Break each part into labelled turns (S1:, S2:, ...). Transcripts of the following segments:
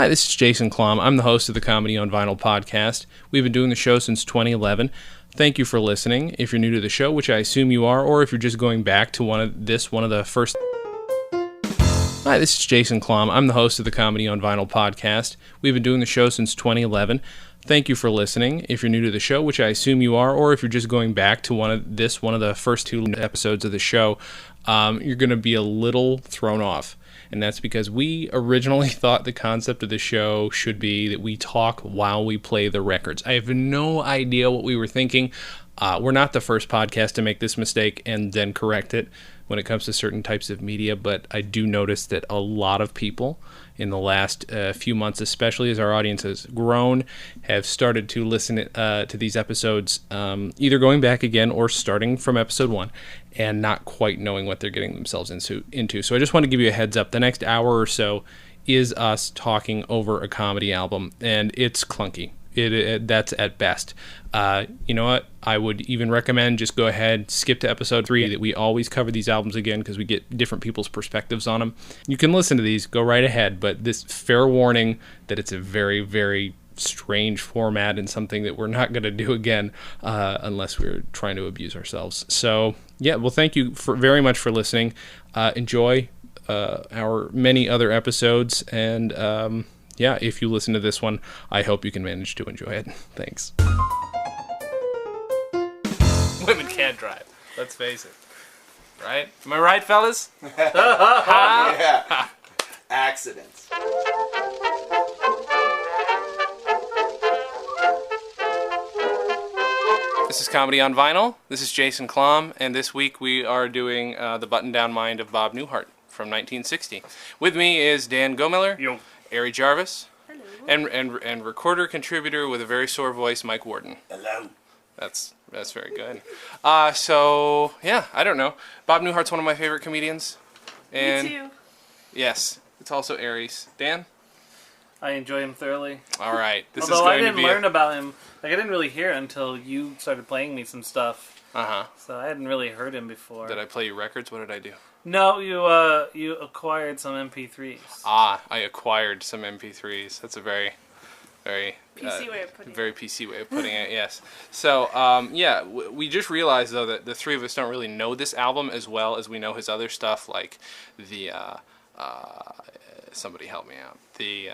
S1: Hi, this is Jason Klamm. I'm the host of the Comedy on Vinyl podcast. We've been doing the show since 2011. Thank you for listening. If you're new to the show, which I assume you are, or if you're just going back to one of the first... Hi, this is Jason Klamm. I'm the host of the Comedy on Vinyl podcast. We've been doing the show since 2011. Thank you for listening. If you're new to the show, which I assume you are, or if you're just going back to one of the first two episodes of the show, you're going to be a little thrown off. And that's because we originally thought the concept of the show should be that we talk while we play the records. I have no idea what we were thinking. We're not the first podcast to make this mistake and then correct it when it comes to certain types of media, but I do notice that a lot of people in the last few months, especially as our audience has grown, have started to listen to these episodes, either going back again or starting from episode 1 and not quite knowing what they're getting themselves into. So I just want to give you a heads up. The next hour or so is us talking over a comedy album, and it's clunky. That's at best. You know what? I would even recommend just go ahead, skip to episode 3. That we always cover these albums again because we get different people's perspectives on them. You can listen to these, go right ahead, but this fair warning that it's a very, very strange format and something that we're not going to do again unless we're trying to abuse ourselves. So, yeah, well, thank you very much for listening. Enjoy our many other episodes, and yeah, if you listen to this one, I hope you can manage to enjoy it. Thanks. Women can't drive. Let's face it. Right? Am I right, fellas?
S2: Yeah. Accidents.
S1: This is Comedy on Vinyl. This is Jason Klamm, and this week we are doing The Button-Down Mind of Bob Newhart from 1960. With me is Dan Gomiller.
S3: Yo.
S1: Ari Jarvis.
S4: Hello.
S1: And recorder contributor with a very sore voice, Mike Worden.
S2: Hello.
S1: That's very good. So yeah, I don't know. Bob Newhart's one of my favorite comedians. And
S4: Me too.
S1: yes, it's also Ari's. Dan?
S3: I enjoy him thoroughly.
S1: All right.
S3: Although I didn't learn about him, like I didn't really hear it until you started playing me some stuff. So I hadn't really heard him before.
S1: Did I play you records? What did I do?
S3: No, you acquired some MP3s.
S1: I acquired some MP3s. That's a very
S4: PC way of putting
S1: very PC way of putting it, yes. So, yeah, we just realized, though, that the three of us don't really know this album as well as we know his other stuff, like the, somebody help me out. The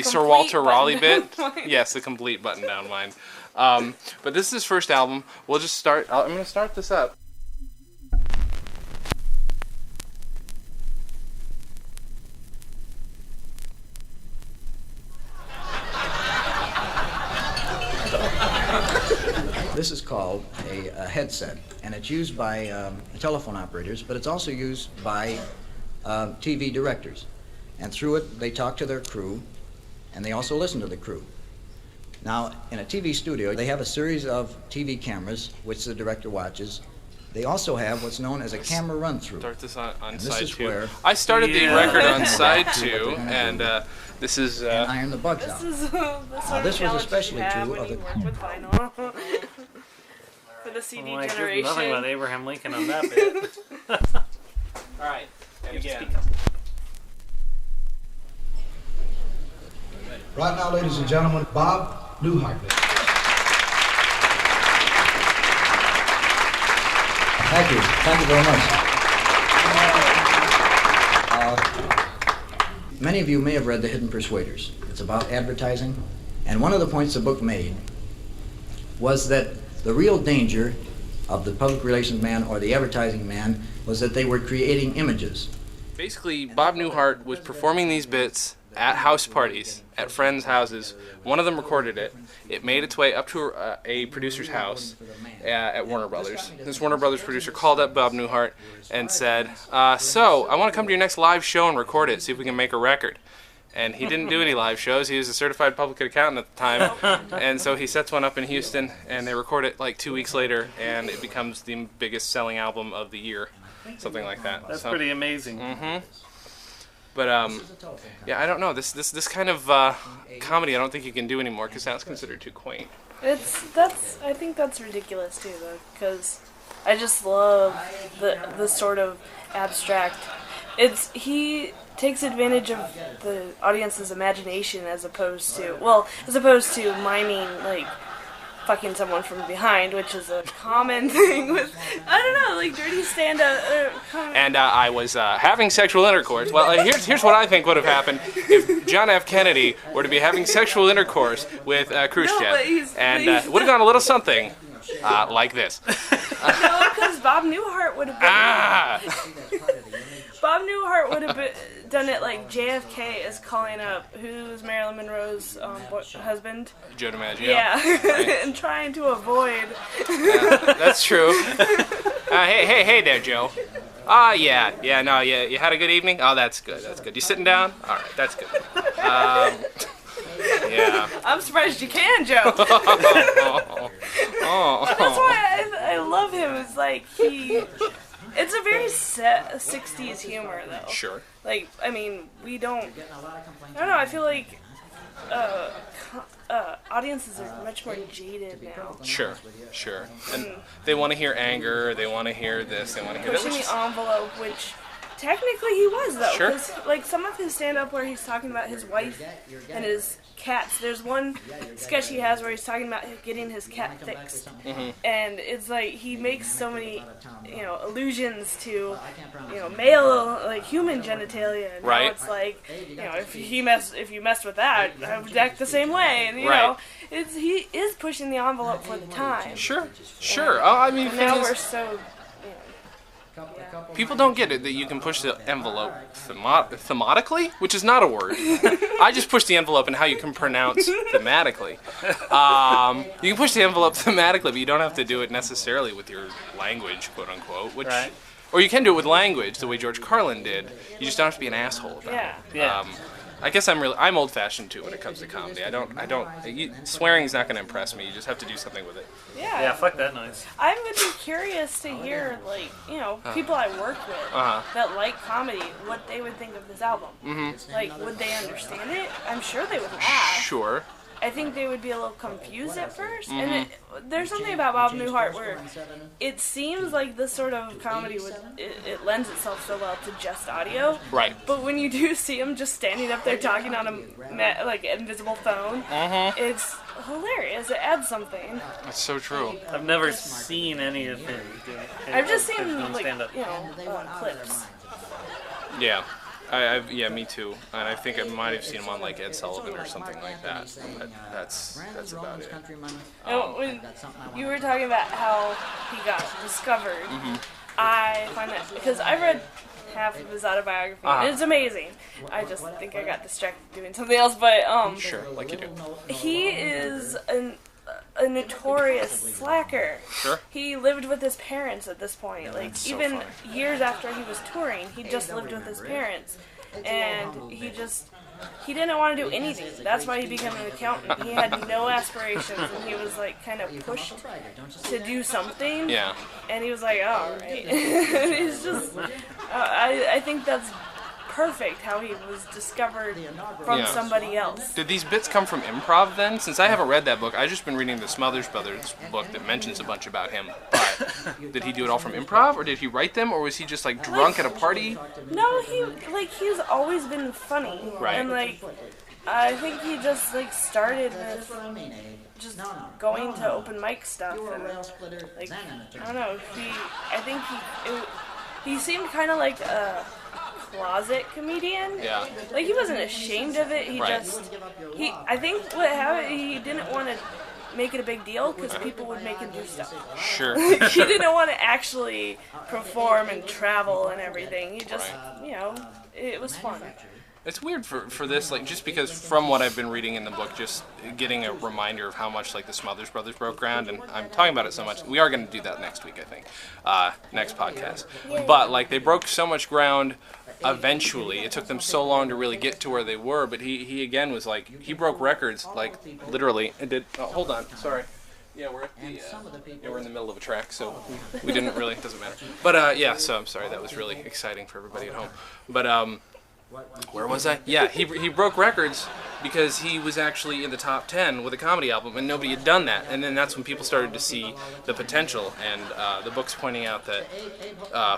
S1: Sir Walter Raleigh bit. Yes, the complete button-down mind. But this is his first album. We'll just start, I'm going to start this up.
S5: This is called a headset, and it's used by telephone operators, but it's also used by TV directors. And through it, they talk to their crew, and they also listen to the crew. Now, in a TV studio, they have a series of TV cameras, which the director watches. They also have what's known as a camera run-through.
S1: Start this on
S5: this
S1: side
S5: is
S1: 2.
S5: where
S1: I started the record on side 2, and this is...
S5: and iron the bugs out.
S4: This
S5: was especially true of
S4: the... With vinyl. For the CD generation.
S3: Nothing about Abraham Lincoln on that bit.
S1: All right, and again.
S6: Right now, ladies and gentlemen, Bob Newhart.
S5: Thank you. Thank you very much. Many of you may have read The Hidden Persuaders. It's about advertising. And one of the points the book made was that the real danger of the public relations man or the advertising man was that they were creating images.
S1: Basically, Bob Newhart was performing these bits at house parties, at friends' houses. One of them recorded it. It made its way up to a producer's house at Warner Brothers. This Warner Brothers producer called up Bob Newhart and said, so, I want to come to your next live show and record it, see if we can make a record. And he didn't do any live shows. He was a certified public accountant at the time. And so he sets one up in Houston, and they record it like 2 weeks later, and it becomes the biggest selling album of the year. Something like that.
S3: That's pretty amazing.
S1: Mm-hmm. But, yeah, I don't know. This kind of comedy I don't think you can do anymore because now it's considered too quaint.
S4: I think that's ridiculous too, though, because I just love the sort of abstract. He takes advantage of the audience's imagination as opposed to miming, like, fucking someone from behind, which is a common thing with, I don't know, like, dirty stand-up.
S1: And I was having sexual intercourse. Well, here's what I think would have happened if John F. Kennedy were to be having sexual intercourse with Khrushchev. Would have gone a little something like this.
S4: No, because Bob Newhart would have been... Bob Newhart would have done it like JFK is calling up, who's Marilyn Monroe's husband?
S1: Joe DiMaggio.
S4: Yeah,
S1: Right.
S4: and trying to avoid.
S1: That's true. Hey there, Joe. Yeah, you had a good evening? Oh, that's good. You sitting down? All right, that's good. Yeah.
S4: I'm surprised you can, Joe.
S1: Oh.
S4: That's why I love him. It's like it's a very 60s humor, though.
S1: Sure.
S4: Like, I mean, I don't know, I feel like audiences are much more jaded now.
S1: Sure. And they want to hear anger, they want to hear this, they want to hear that.
S4: Pushing the envelope, which technically he was, though.
S1: Sure.
S4: Because, like, some of his stand-up where he's talking about his wife and his cats. There's one sketch he has where he's talking about getting his cat fixed.
S1: Mm-hmm.
S4: And it's like, he makes so many, allusions to, male, like, human genitalia. And
S1: right.
S4: Now it's like, if you messed with that, I would act the same way. And,
S1: right.
S4: He is pushing the envelope for the time.
S1: Sure. Oh, I mean,
S4: And now we're so...
S1: People don't get it that you can push the envelope thematically, which is not a word. I just push the envelope in how you can pronounce thematically. You can push the envelope thematically, but you don't have to do it necessarily with your language, quote unquote.
S3: Right.
S1: Or you can do it with language, the way George Carlin did. You just don't have to be an asshole about it.
S3: Yeah.
S1: I guess I'm old-fashioned too when it comes to comedy. Swearing's not going to impress me. You just have to do something with it.
S3: Yeah, fuck that noise.
S4: I would be curious to hear, like, people I work with that like comedy, what they would think of this album. Mm-hmm. Like, would they understand it? I'm sure they would laugh.
S1: Sure.
S4: I think they would be a little confused at first. Mm-hmm. And there's something about Bob Newhart where it seems like this sort of comedy it lends itself so well to just audio.
S1: Right.
S4: But when you do see him just standing up there talking on a invisible phone, it's hilarious. It adds something.
S1: That's so true.
S3: I've never seen any of him do it.
S4: I've just seen
S3: stand-up.
S4: clips.
S1: Yeah. Me too. And I think I might have seen him on like Ed Sullivan or something like that. But that's about it.
S4: When you were talking about how he got discovered, I find that because I read half of his autobiography, and it's amazing. I just think I got distracted doing something else, but
S1: sure, like you do.
S4: He is a notorious slacker.
S1: Sure.
S4: He lived with his parents at this point. Like,
S1: so
S4: even
S1: funny.
S4: years after he was touring, he just lived with his parents. And he didn't want to do anything. That's why he became an accountant. He had no aspirations, and he was, like, kind of pushed to do something.
S1: Yeah.
S4: And he was like, oh, right. He's just... I think that's perfect how he was discovered from somebody else.
S1: Did these bits come from improv then? Since I haven't read that book, I've just been reading the Smothers Brothers book that mentions a bunch about him. But did he do it all from improv, or did he write them, or was he just like drunk at a party?
S4: No, he's always been funny.
S1: Right.
S4: And I think he just started with just going to open mic stuff and I don't know. He seemed kind of like a closet comedian.
S1: Yeah.
S4: Like, he wasn't ashamed of it. I think what happened, he didn't want to make it a big deal because people would make him do stuff.
S1: Sure.
S4: He didn't want to actually perform and travel and everything. He just, it was fun.
S1: It's weird for this, like, just because from what I've been reading in the book, just getting a reminder of how much, like, the Smothers Brothers broke ground, and I'm talking about it so much. We are going to do that next week, I think, next podcast. But, like, they broke so much ground eventually. It took them so long to really get to where they were, but he again was, like, he broke records, like, literally. It did. Oh, hold on. Sorry. Yeah, we're at we're in the middle of a track, so we didn't really, it doesn't matter. But, so I'm sorry, that was really exciting for everybody at home. But, where was I? Yeah, he broke records because he was actually in the top 10 with a comedy album, and nobody had done that. And then that's when people started to see the potential. And the book's pointing out that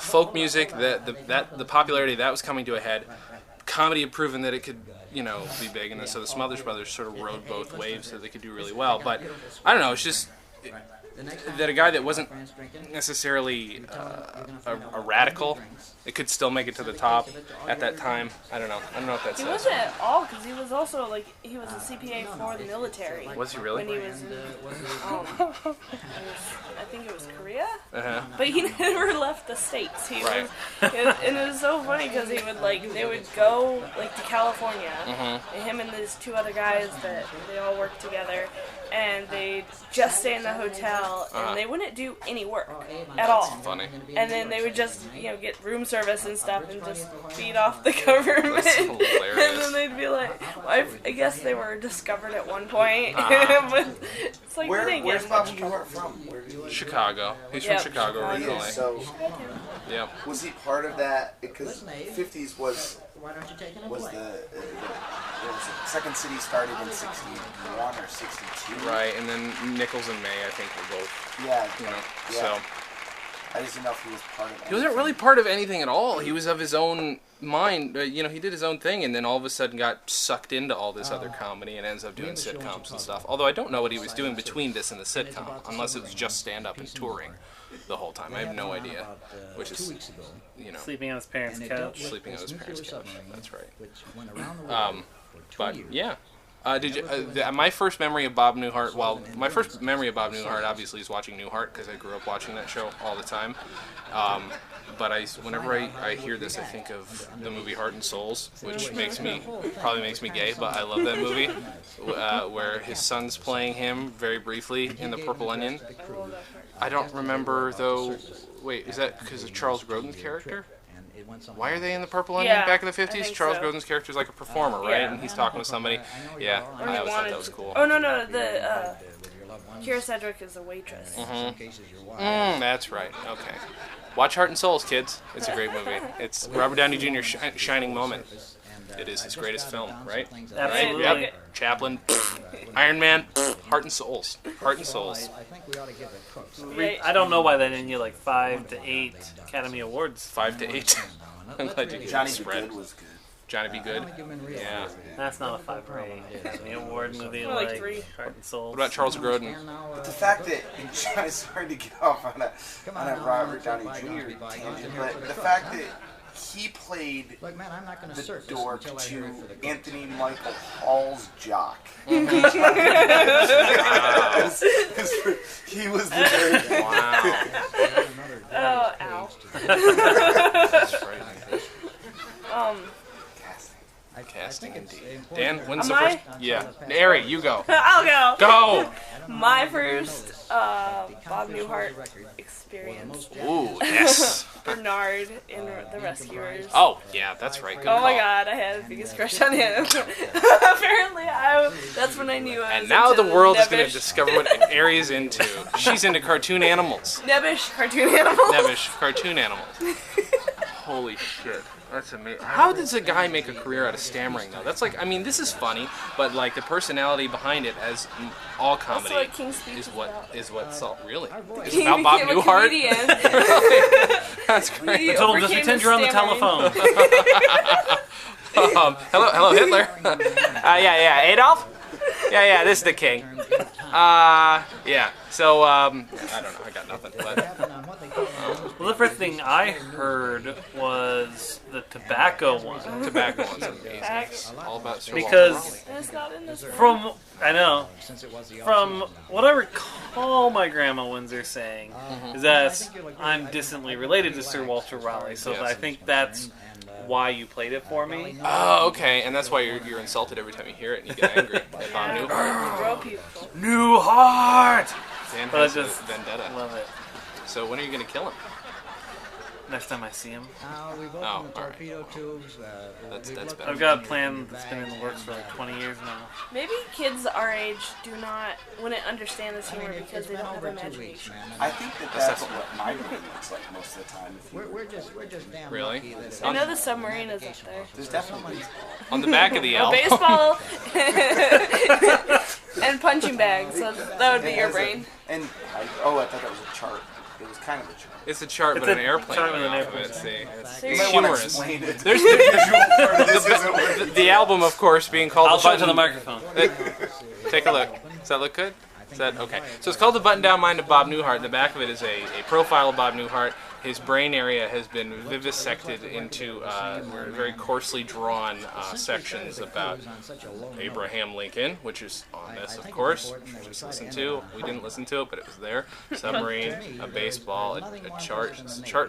S1: folk music, the popularity of that was coming to a head. comedy had proven that it could, be big, and then so the Smothers Brothers sort of rode both waves so they could do really well. But I don't know, it's just that a guy that wasn't necessarily a radical, it could still make it to the top at that time. I don't know what that
S4: He
S1: says.
S4: wasn't at all, because he was also, he was a CPA for the military.
S1: Was he really?
S4: When he was in, I think it was Korea?
S1: Uh-huh.
S4: But he never left the States.
S1: Right.
S4: And it was so funny, because he would, they would go, to California,
S1: Mm-hmm.
S4: and him and these two other guys that they all worked together, and they'd just stay in the hotel, and they wouldn't do any work at all.
S1: Funny.
S4: And then they would just, get room service and stuff and just feed off the government.
S1: That's hilarious.
S4: And then they'd be like, well, I guess they were discovered at one point. But it's like, they didn't
S2: Where's
S4: get
S2: Bob
S4: much.
S2: Newhart from? Where do you
S1: Chicago. He's
S4: Yep,
S1: from Chicago
S4: Chicago.
S1: originally.
S2: So,
S1: Yep.
S2: was he part of that? Because 50s was
S5: Why don't you take it
S2: was
S5: away?
S2: the Second City started in 61 or 62.
S1: Right, and then Nichols and May, I think, were both,
S2: Yeah.
S1: so...
S2: Yeah. I just didn't know if he was part of that.
S1: He wasn't really part of anything at all. He was of his own mind. He did his own thing, and then all of a sudden got sucked into all this other comedy and ends up doing sitcoms and stuff. Although I don't know what he was doing between this and the sitcom, unless it was just stand-up and touring the whole time. I have no idea. Which is,
S3: Sleeping on his parents' couch.
S1: sleeping on his parents' couch. That's right.
S5: Which went around the world for 2
S1: But
S5: years.
S1: yeah. Did you? My first memory of Bob Newhart. Well, my first memory of Bob Newhart obviously is watching Newhart because I grew up watching that show all the time. But whenever I hear this, I think of the movie Heart and Souls, which probably makes me gay, but I love that movie. Where his son's playing him very briefly in The Purple Onion. I don't remember though. Wait, is that because of Charles Grodin's character? Why are they in The Purple Onion
S4: Yeah,
S1: back in the
S4: I
S1: 50s?
S4: think
S1: Charles
S4: so.
S1: Grodin's character is like a performer, right?
S4: Yeah.
S1: And he's talking to somebody. Yeah,
S4: Or
S1: I
S4: he
S1: always thought
S4: wanted
S1: that was
S4: to-
S1: cool.
S4: Oh, no, Kira Sedgwick is a waitress.
S1: That's right. Okay. Watch Heart and Souls, kids. It's a great movie. It's Robert Downey Jr.'s shining moment. It is his greatest film, right?
S3: Absolutely.
S1: Yep. Chaplin, Iron Man, Heart and Souls. Heart and Souls.
S5: I think we ought to give it cooks.
S3: I don't know why they didn't get 5 to 8 Academy Awards.
S1: 5 to 8. I'm glad you
S2: Johnny
S1: gave
S2: B.
S1: spread.
S2: Good was good.
S1: Johnny B. Good. Yeah.
S3: That's not a 5 or 8 Academy Award movie
S4: More like
S3: like
S4: 3.
S3: Heart and Souls.
S1: What about Charles Grodin?
S2: The fact that I'm sorry to get off on a Robert Downey Jr. tangent, but the fact that he played
S5: Look, man, I'm not going to
S2: the
S5: search this
S2: dork
S5: until I hear it for the
S2: to
S5: cooks.
S2: Anthony Michael Hall's jock. He was the nerd.
S1: Wow.
S4: Oh, ow.
S1: That's frightening. Casting indeed. Dan, when's the
S4: Am
S1: first? Yeah. Ari, you go.
S4: I'll go.
S1: Go!
S4: My first Bob Newhart experience.
S1: Ooh, yes.
S4: Bernard in The Rescuers.
S1: Oh, yeah, that's right. Good
S4: Oh my
S1: call.
S4: god, I had the biggest crush on him. Apparently, that's when I knew I was
S1: And now
S4: into
S1: the world is going to
S4: nebbish-
S1: discover what Ari is into. She's into cartoon animals.
S4: nebbish cartoon animals.
S1: Nebbish cartoon animals. Holy shit. That's amazing. How does a guy make a career out of stammering, though? That's like, I mean, this is funny, but like the personality behind it, as all comedy,
S4: what King's Speech
S1: is
S4: is
S1: what
S4: about.
S1: is what's all really. It's
S4: He
S1: about Bob
S4: became a
S1: Newhart.
S4: comedian.
S1: That's great.
S4: He
S3: I told him just
S4: overcame
S3: pretend you're on the
S4: his stammering.
S3: telephone.
S1: Hello, Hitler. Yeah, Adolf. Yeah, this is the king. Yeah. So, I don't know. I got nothing. But
S3: Well, the first thing I heard was the tobacco one.
S1: tobacco one's amazing.
S4: Facts.
S1: All about Sir
S3: Because-
S1: Walter Raleigh.
S4: And it's not in this room.
S3: From what I recall my grandma Windsor saying, is that I'm distantly related to Sir Walter Raleigh, so
S1: Yes.
S3: I think that's why you played it for me.
S1: Oh, okay. And that's why you're insulted every time you hear it and you get angry at Bob Newhart.
S4: Grow people.
S3: Newhart!
S1: Dan
S3: But I
S1: has a
S3: just
S1: vendetta.
S3: love it.
S1: So when are you going to kill him?
S3: Next time I see him.
S5: We've opened
S1: Oh,
S5: the
S1: all right.
S5: torpedo tubes.
S1: That's
S5: we've looked
S1: better.
S3: I've got a plan that's been in the works for like 20 years now.
S4: Maybe kids our age wouldn't understand this humor because
S5: It's
S4: they
S5: been
S4: don't have
S5: over 2 weeks,
S4: imagination.
S5: man.
S2: I think that's what my movie looks like most of the time. If you
S5: We're just damn
S1: Really?
S5: lucky that
S4: I know the submarine is up there.
S2: There's definitely
S1: On the back of the
S4: A
S1: L.
S4: baseball and punching bag, so that would be your brain.
S2: And I thought that was a chart. It was kind of a chart.
S1: It's a chart with an airplane.
S3: Chart with an
S1: off of
S3: airplane.
S1: it, see.
S2: You might want to
S1: Humorous.
S2: explain it.
S1: There's the album, of course, being called
S3: I'll
S1: The
S3: show it to
S1: Button.
S3: the microphone.
S1: Take a look. Does that look good? Is that okay? So it's called The Button Down Mind of Bob Newhart. The back of it is a profile of Bob Newhart. His brain area has been vivisected into very coarsely drawn sections about Abraham Lincoln, which is on this, of course, which we just listened to. We didn't listen to it, but it was there. Submarine, a baseball, a chart.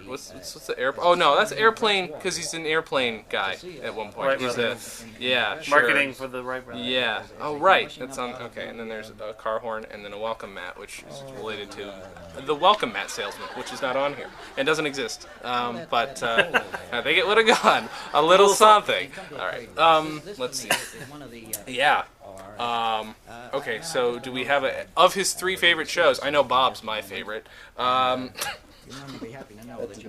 S1: What's the air? Oh no, that's airplane because he's an airplane guy at one point.
S3: Wright
S1: He's
S3: brothers.
S1: yeah, sure.
S3: Marketing for the Wright brothers.
S1: Yeah. Oh, right. That's on. Okay. And then there's a car horn, and then a welcome mat, which is related to the welcome mat salesman, which is not on here and doesn't exist. But I think it would have gone a little something. All right. Let's see. Yeah. Okay. So do we have of his 3 favorite shows? I know Bob's my favorite.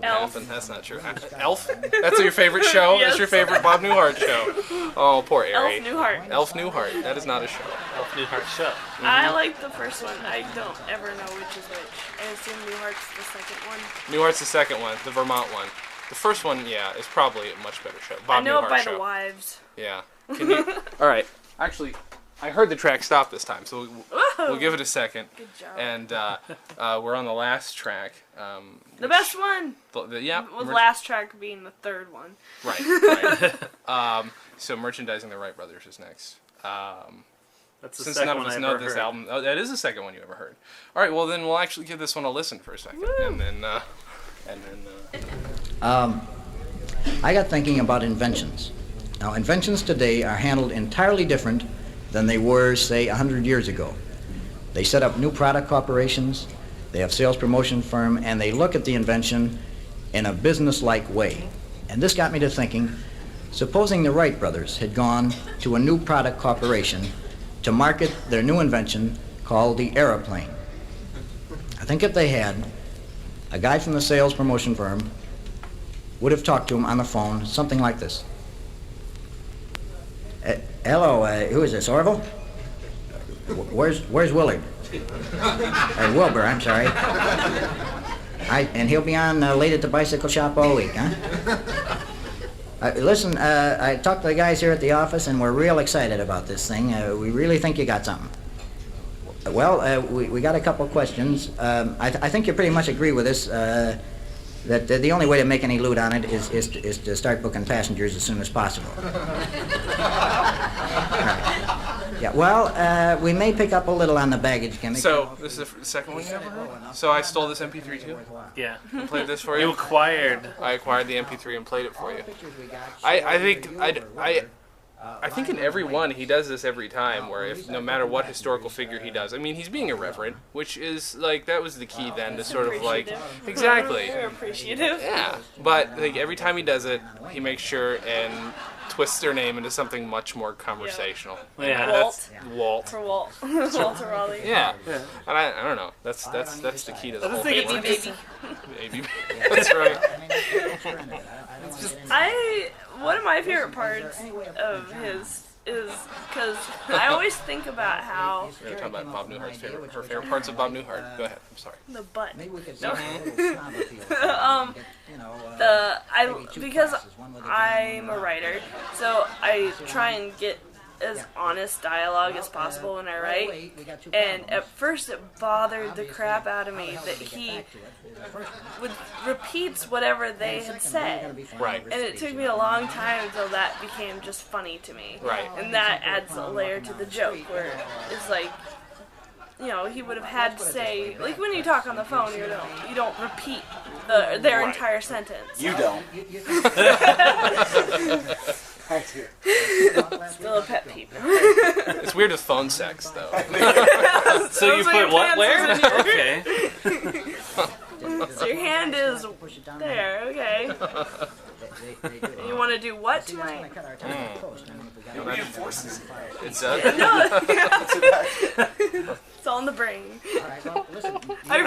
S4: Elf.
S1: And that's not true. Elf? That's your favorite show?
S4: Yes.
S1: That's your favorite Bob Newhart show? Oh, poor Ari.
S4: Elf Newhart.
S1: Elf Newhart. That is not a show.
S3: Elf Newhart show.
S4: I like the first one. I don't ever know which is which. I assume Newhart's the second one.
S1: Newhart's the second one, the Vermont one. The first one, yeah, is probably a much better show. Bob
S4: I know
S1: Newhart
S4: it by
S1: show.
S4: the wives.
S1: Yeah. Can you? All right. Actually, I heard the track stop this time, so we'll give it a second.
S4: Good job.
S1: And we're on the last track.
S4: The best one!
S1: Yeah.
S4: With last track being the third one.
S1: Right. So merchandising the Wright brothers is next.
S3: That's the
S1: Since
S3: second
S1: none of
S3: one
S1: us
S3: I
S1: know
S3: ever
S1: this
S3: heard.
S1: album, that is the second one you ever heard. All right, well then we'll actually give this one a listen for a second, and then
S5: I got thinking about inventions. Now, inventions today are handled entirely different than they were, say, 100 years ago. They set up new product corporations, they have sales promotion firm, and they look at the invention in a business-like way. And this got me to thinking, supposing the Wright brothers had gone to a new product corporation to market their new invention called the aeroplane. I think if they had, a guy from the sales promotion firm would have talked to him on the phone, something like this. Hello, who is this, Orville? Where's Willard? Wilbur, I'm sorry. And he'll be on late at the bicycle shop all week, huh? Listen, I talked to the guys here at the office, and we're real excited about this thing. We really think you got something. Well, we got a couple questions. I think you pretty much agree with us that the only way to make any loot on it is to start booking passengers as soon as possible. Yeah, well, we may pick up a little on the baggage gimmick.
S1: So this is the second one you ever heard? So I stole this MP3 too.
S3: Yeah.
S1: And played this for
S3: You
S1: you.
S3: acquired.
S1: I acquired the MP3 and played it for you. I think in every one he does this every time, where if no matter what historical figure he does, I mean he's being irreverent, which is like that was the key then to sort of like exactly.
S4: You're appreciative.
S1: Yeah, but like every time he does it, he makes sure and twists their name into something much more conversational.
S3: Yeah.
S1: That's Walt.
S4: For Walt. Walter Raleigh.
S1: Yeah, and I don't know. That's the key to the whole thing.
S3: think
S4: Baby.
S1: Baby. That's right.
S4: One of my favorite parts of his is because I always think about how
S1: We're gonna talk about Bob Newhart's her favorite parts of Bob Newhart. Go ahead. I'm sorry.
S4: the butt.
S5: Maybe we could
S4: No.
S5: Maybe two
S4: Because
S5: classes, one with a
S4: I'm a writer, so I try and get as honest dialogue as possible when I write. And at first it bothered the crap out of me that he repeats whatever they had said.
S1: Right.
S4: And it took me a long time until that became just funny to me.
S1: Right.
S4: And that adds a layer to the joke where it's like, you know, he would have had to say, like when you talk on the phone, you don't repeat their entire sentence.
S2: You don't. I do.
S4: Still a pet peeve.
S1: It's weird with phone sex though.
S3: So you
S4: So
S3: put
S4: your
S3: what
S4: pants
S3: where?
S4: is in your-
S3: Okay.
S4: So your hand is there, okay. You want to do what tonight?
S2: Reinforces.
S1: It's
S4: It's all in the brain.
S3: I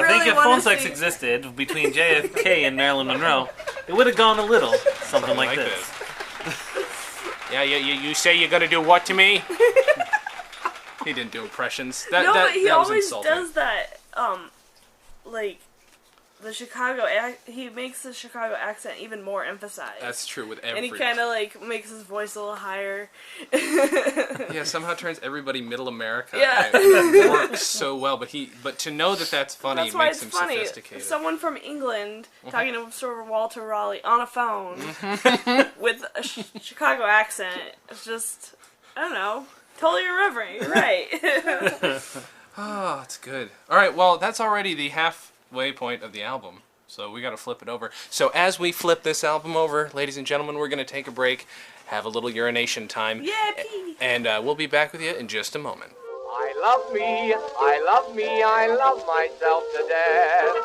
S3: think if phone sex existed between JFK and Marilyn Monroe, it would have gone a little something like this.
S1: Yeah, you say you're gonna do what to me? He didn't do impressions. That
S4: But he
S1: was
S4: always
S1: insulting.
S4: does that, like, the Chicago, he makes the Chicago accent even more emphasized.
S1: That's true with
S4: And
S1: every.
S4: he kind of like makes his voice a little higher.
S1: Yeah, somehow turns everybody middle America.
S4: Yeah.
S1: And it works so well, but to know that that's funny
S4: That's why
S1: makes
S4: it's
S1: him
S4: funny.
S1: sophisticated.
S4: Someone from England talking to Sir Walter Raleigh on a phone with a Chicago accent. It's just, I don't know, totally irreverent. You're right.
S1: Oh, it's good. All right, well, that's already the halfway point of the album, so we got to flip it over. So as we flip this album over, ladies and gentlemen, we're going to take a break, have a little urination time,
S4: Yeah, pee.
S1: and we'll be back with you in just a moment.
S7: I love me, I love me, I love myself to death.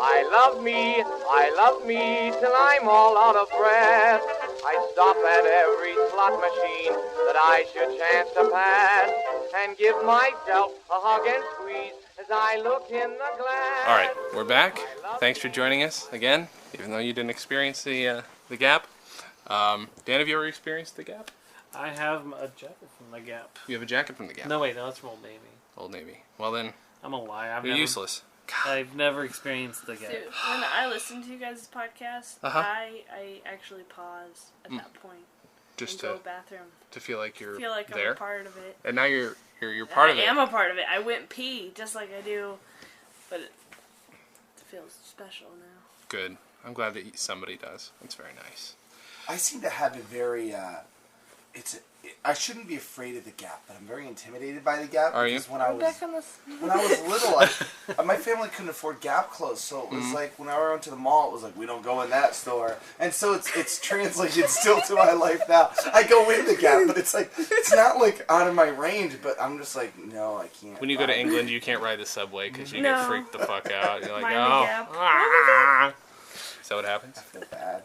S7: I love me till I'm all out of breath. I stop at every slot machine that I should chance to pass and give myself a hug and squeeze as I look in the glass.
S1: All right, we're back. Thanks for joining us again, even though you didn't experience the Gap. Dan, have you ever experienced the Gap?
S3: I have a jacket from the Gap.
S1: You have a jacket from the Gap.
S3: No, wait, no, that's from Old Navy.
S1: Old Navy. Well then,
S3: I'm a liar.
S1: you're useless.
S3: I've never experienced the Gap.
S4: Dude, when I listen to you guys' podcast, I actually pause at that point
S1: Just
S4: and go
S1: to
S4: bathroom.
S1: feel like you're
S4: Feel like
S1: there.
S4: I'm a part of it.
S1: And now you're part of it.
S4: I am a part of it. I went pee just like I do, but it feels special now.
S1: Good. I'm glad that somebody does. That's very nice.
S2: I seem to have a very, I shouldn't be afraid of the Gap, but I'm very intimidated by the Gap.
S1: Are you?
S2: Because when I was
S4: Back on this.
S2: when I was little, my family couldn't afford Gap clothes, so it was like when I went to the mall, it was like we don't go in that store, and so it's translated still to my life now. I go in the Gap, but it's like it's not like out of my range, but I'm just like no, I can't.
S1: When you go to
S2: buy it.
S1: England, you can't ride the subway because you
S4: No.
S1: get freaked the fuck out. You're like,
S4: Mind the
S1: oh.
S4: Gap.
S1: Ah. Is that what happens?
S2: I feel bad.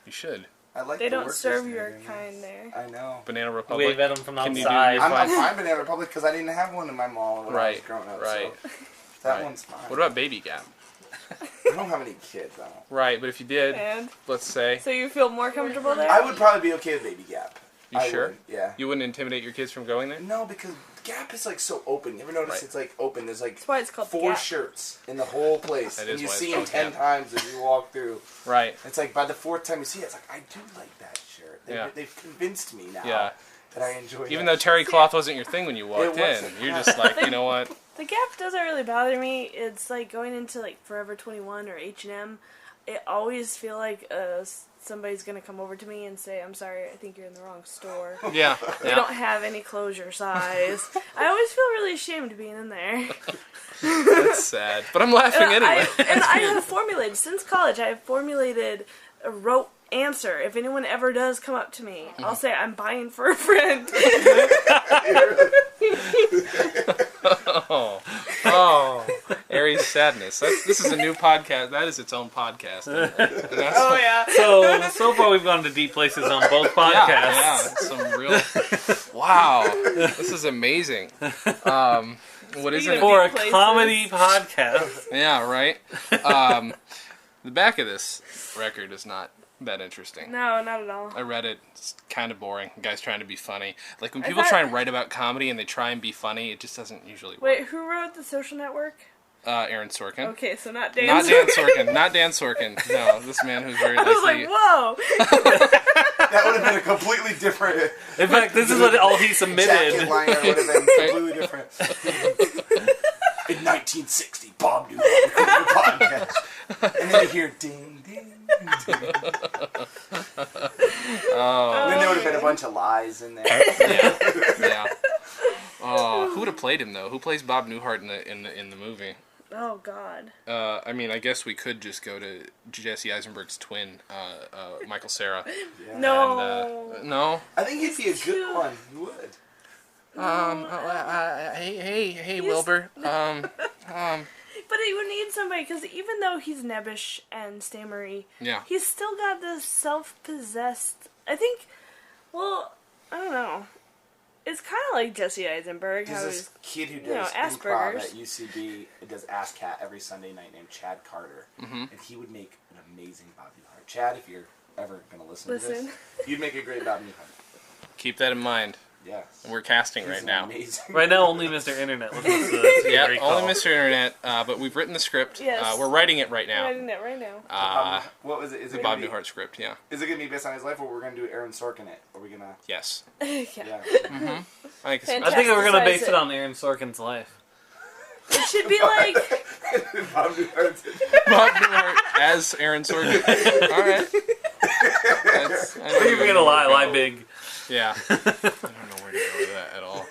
S1: You should.
S2: I like
S4: They
S2: the
S4: don't
S2: workers
S4: serve
S2: there,
S4: your
S2: they're nice.
S4: kind there.
S2: I know.
S1: Banana Republic.
S3: Wave at them from
S1: Can you do
S3: outside.
S1: your
S2: I'm fine Banana Republic because I didn't have one in my mall when I was
S1: Right,
S2: growing up.
S1: right,
S2: So that
S1: right.
S2: one's fine.
S1: What about Baby Gap?
S2: I don't have any kids. I don't.
S1: Right, but if you did,
S4: And
S1: let's say,
S4: so you feel more comfortable there?
S2: I would probably be okay with Baby Gap.
S1: you
S2: I
S1: sure?
S2: would, yeah.
S1: You wouldn't intimidate your kids from going there?
S2: No, because Gap is like so open. You ever notice
S1: Right.
S2: it's like open? There's like
S4: That's why it's called
S2: 4
S4: Gap.
S2: shirts in the whole place.
S1: That
S2: and
S1: is
S2: you
S1: why it's
S2: see them
S1: called
S2: 10
S1: Gap.
S2: times as you walk through.
S1: Right.
S2: It's like by the 4th time you see it, it's like, I do like that shirt.
S1: Yeah.
S2: They've convinced me now
S1: Yeah.
S2: that I enjoy
S1: Even
S2: that
S1: though terry
S2: shirt.
S1: cloth wasn't your thing when you walked
S2: It
S1: in,
S2: wasn't.
S1: you're just like, you know what?
S4: The Gap doesn't really bother me. It's like going into like Forever 21 or H&M. It always feel like somebody's gonna come over to me and say, "I'm sorry, I think you're in the wrong store.
S1: Yeah.
S4: They don't have any clothes your size." I always feel really ashamed being in there.
S1: That's sad. But I'm laughing anyway.
S4: I have formulated since college. I have formulated a rote answer. If anyone ever does come up to me, I'll say I'm buying for a friend.
S1: Oh, Ari's sadness. This is a new podcast. That is its own podcast. And that's
S4: Oh yeah.
S3: So far we've gone to deep places on both podcasts.
S1: yeah, it's some real. Wow, this is amazing. What is
S4: Speaking
S1: it?
S4: of
S3: For a
S4: deep places.
S3: comedy podcast.
S1: Yeah, right. The back of this record is not that interesting.
S4: No, not at all.
S1: I read it. It's kind of boring. The guy's trying to be funny. Like when
S4: I
S1: people
S4: thought-
S1: try and write about comedy and they try and be funny, it just doesn't usually work.
S4: Wait, who wrote The Social Network?
S1: Aaron Sorkin.
S4: Okay, so not Dan.
S1: Not Dan Sorkin. Not Dan Sorkin. No, this man who's very
S4: I was
S1: likely.
S4: like, whoa.
S2: That would have been a completely different
S3: In fact, this is what all he
S2: jacket
S3: submitted.
S2: liner would have been completely different. In 1960, Bob Newhart recorded a podcast. And then you hear ding, ding, ding.
S1: Oh,
S2: And then there would have been a bunch of lies in there.
S1: yeah, yeah. Oh, who would have played him though? Who plays Bob Newhart in the movie?
S4: Oh God.
S1: I mean, I guess we could just go to Jesse Eisenberg's twin, Michael Cera.
S4: No.
S1: And, no.
S2: I think he'd be a good one. He would.
S1: Hey, Wilbur.
S4: But he would need somebody, because even though he's nebbish and stammery,
S1: Yeah.
S4: he's still got this self-possessed, I think, well, I don't know. It's kind of like Jesse Eisenberg.
S2: There's
S4: How
S2: this kid who
S4: you know,
S2: does improv
S4: Asperger's.
S2: at UCB, does ASCAT every Sunday night, named Chad Carter.
S1: Mm-hmm.
S2: And he would make an amazing Bob Newhart. Chad, if you're ever going to listen to
S4: Listen.
S2: this, you'd make a great Bob Newhart.
S1: Keep that in mind.
S2: Yes.
S1: We're casting right now.
S2: Amazing.
S3: Right now, only Mr. Internet listens to this.
S1: Yeah,
S3: Great
S1: only
S3: call.
S1: Mr. Internet, but we've written the script.
S4: Yes.
S1: We're writing it right now.
S4: I'm writing it right now.
S2: What was it? Is
S1: The
S2: it
S1: Bob
S2: gonna be,
S1: Newhart script, yeah.
S2: Is it going to be based on his life, or we're going to do Aaron Sorkin it? Are we going to...
S1: Yes.
S4: Yeah.
S2: Yeah.
S1: I think it's
S3: I think we're gonna base
S4: Fantasticize
S3: it on Aaron Sorkin's life.
S4: It should be like
S2: Bob Newhart.
S1: Bob Newhart as Aaron Sorkin. All right.
S3: We're gonna lie big.
S1: Yeah. I don't know where to go with that at all.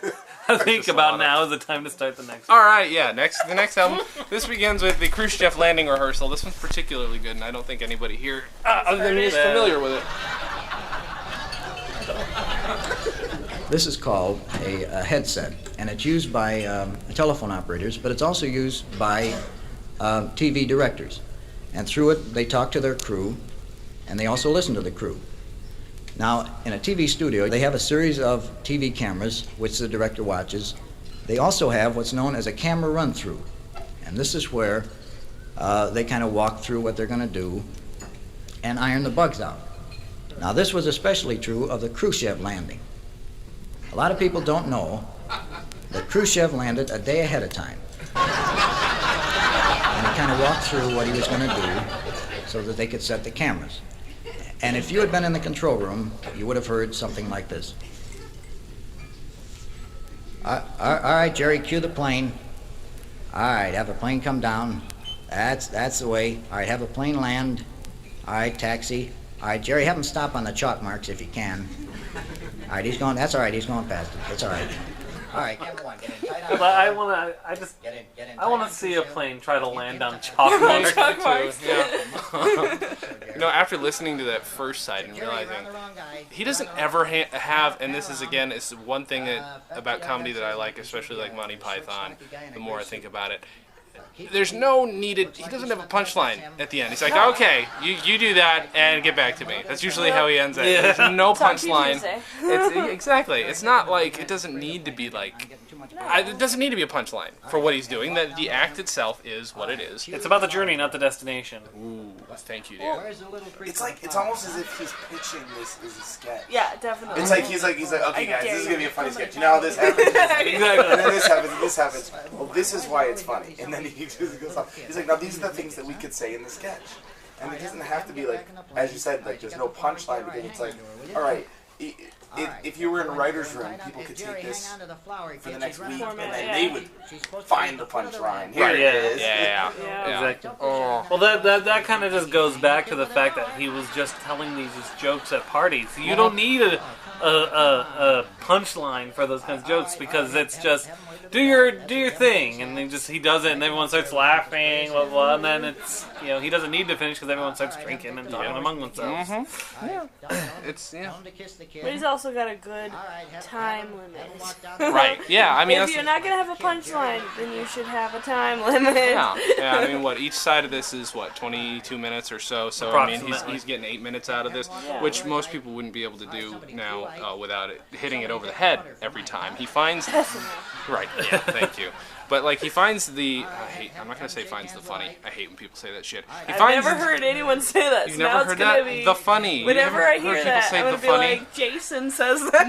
S3: I think about now is the time to start the next one.
S1: All right, yeah. The next album. This begins with the cruise chef landing rehearsal. This one's particularly good, and I don't think anybody here other than me is familiar with it.
S5: This is called a headset, and it's used by telephone operators, but it's also used by TV directors. And through it, they talk to their crew, and they also listen to the crew. Now, in a TV studio, they have a series of TV cameras, which the director watches. They also have what's known as a camera run-through, and this is where they kind of walk through what they're going to do and iron the bugs out. Now, this was especially true of the Khrushchev landing. A lot of people don't know that Khrushchev landed a day ahead of time. And he kind of walked through what he was going to do so that they could set the cameras. And if you had been in the control room, you would have heard something like this. All right, Jerry, cue the plane. All right, have a plane come down. That's the way. All right, have a plane land. All right, taxi. All right, Jerry, have him stop on the chalk marks if you can. All right, he's going. That's all right. He's going past it. It's all right. All right, camera one, get in tight on.
S3: But I want to see a plane try to land on chalk marks.
S4: chalk marks.
S1: After listening to that first side and realizing he doesn't ever have, and this is again, it's one thing about comedy that I like, especially like Monty Python. The more I think about it, there's no needed. He doesn't have a punchline at the end. He's like, okay, you do that and get back to me. That's usually how he ends it.
S3: Yeah.
S1: There's no
S4: Talk
S1: punchline.
S4: Tuesday.
S1: Exactly. It's not like it doesn't need to be like. It doesn't need to be a punchline for what he's doing. That the act itself is what it is.
S3: It's about the journey, not the destination.
S1: Ooh, thank you, Dan.
S2: It's almost as if he's pitching this as a sketch.
S4: Yeah, definitely.
S2: It's like he's like, okay, guys, this is gonna be a funny
S4: I'm
S2: sketch.
S4: like,
S2: You know how this happens,
S3: Exactly.
S2: and then this happens, and this happens. Well, this is why it's funny. And then he just goes on. He's like, now these are the things that we could say in the sketch, and it doesn't have to be like, as you said, like there's no punchline because it's like, all right. If you were in a writer's room, people could take this for the next week, and then they would find the punchline. Here it is.
S1: Yeah.
S3: Exactly.
S1: Oh.
S3: Well, that kind of just goes back to the fact that he was just telling these jokes at parties. You don't need a punchline for those kinds of jokes because it's just do your thing, and he does it, and everyone starts laughing, blah blah, and then it's he doesn't need to finish because everyone starts drinking and talking among themselves.
S1: It's
S4: But he's also got a good time limit.
S1: right. Yeah. I mean,
S4: If you're not gonna have a punchline, then you should have a time limit.
S1: yeah. I mean, each side of this is 22 minutes or so. So I mean, he's getting 8 minutes out of this, which most people wouldn't be able to do now without it hitting it over the head every time. He finds right. Yeah. Thank you. But he finds the. I'm not gonna say finds the funny. I hate when people say that shit.
S4: I've never heard anyone say that.
S1: You've
S4: So
S1: never
S4: now
S1: heard
S4: it's gonna
S1: that?
S4: be
S1: The funny.
S4: Whenever I hear that,
S1: say
S4: I'm
S1: the
S4: gonna be
S1: funny.
S4: like, Jason says that.